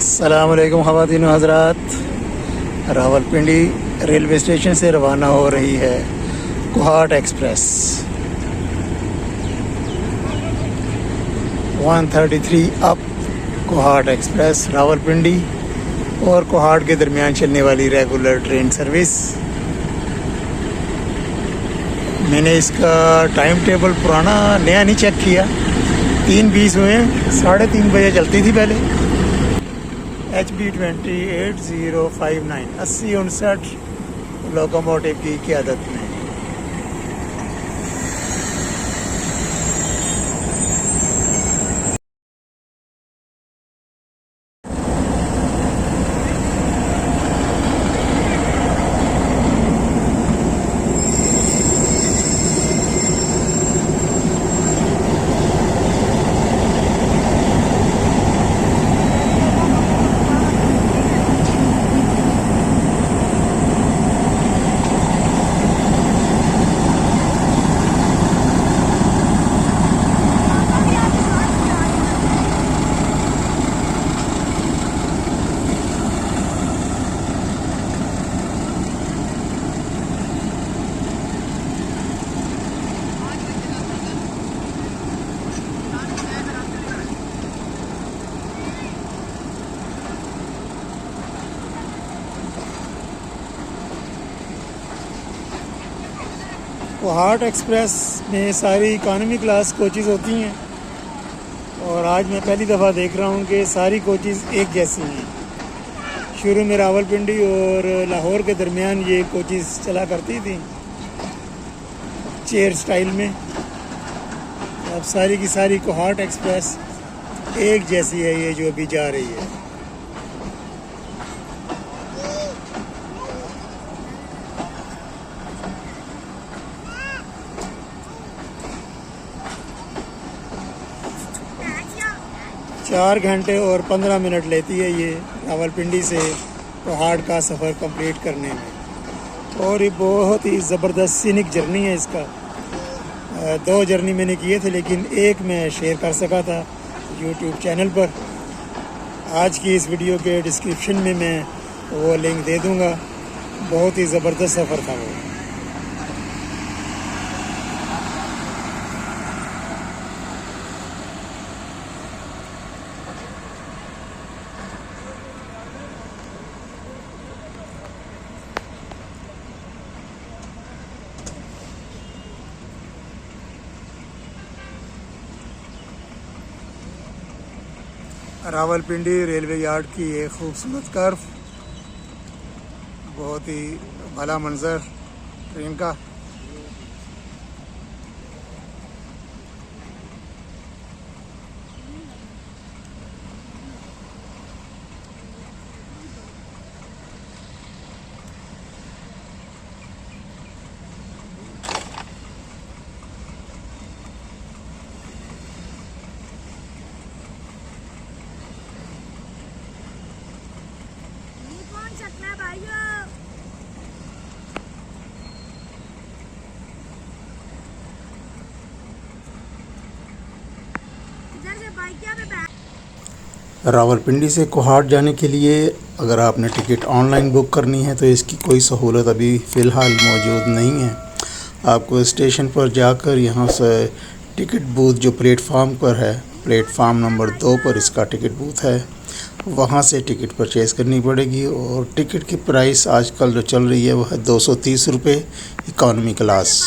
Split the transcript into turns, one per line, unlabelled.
अस्सलामुअलैकुम ख़वातीन हज़रात। Rawalpindi railway station से रवाना हो रही है Kohat express 133 up. Kohat express Rawalpindi और कोहाट के दरमियान चलने वाली रेगुलर ट्रेन सर्विस। मैंने इसका टाइम टेबल पुराना नया नहीं चेक किया। 3:20 हुए, 3:30 बजे चलती थी पहले। HB 28059 8059 लोकोमोटिव की क़यादत में। कोहाट एक्सप्रेस में सारी इकानमी क्लास कोचेज़ होती हैं और आज मैं पहली दफ़ा देख रहा हूँ कि सारी कोचेज़ एक जैसी हैं। शुरू में रावलपिंडी और लाहौर के दरमियान ये कोचेज़ चला करती थी चेयर स्टाइल में। अब सारी की सारी कोहाट एक्सप्रेस एक जैसी है, ये जो अभी जा रही है। 4 घंटे और 15 मिनट लेती है ये रावलपिंडी से कोहाट का सफ़र कंप्लीट करने में। और ये बहुत ही ज़बरदस्त सीनिक जर्नी है इसका। 2 जर्नी मैंने किए थे, लेकिन एक मैं शेयर कर सका था यूट्यूब चैनल पर। आज की इस वीडियो के डिस्क्रिप्शन में मैं वो लिंक दे दूँगा। बहुत ही ज़बरदस्त सफ़र था वो। रावलपिंडी रेलवे यार्ड की एक खूबसूरत कर्व, बहुत ही भला मंजर ट्रेन का। रावलपिंडी से कोहाट जाने के लिए अगर आपने टिकट ऑनलाइन बुक करनी है तो इसकी कोई सहूलत अभी फ़िलहाल मौजूद नहीं है। आपको स्टेशन पर जाकर यहाँ से टिकट बूथ जो प्लेटफार्म पर है, प्लेटफार्म नंबर 2 पर इसका टिकट बूथ है, वहाँ से टिकट परचेज़ करनी पड़ेगी। और टिकट की प्राइस आजकल जो चल रही है वह है 230 रुपये इकॉनमी क्लास।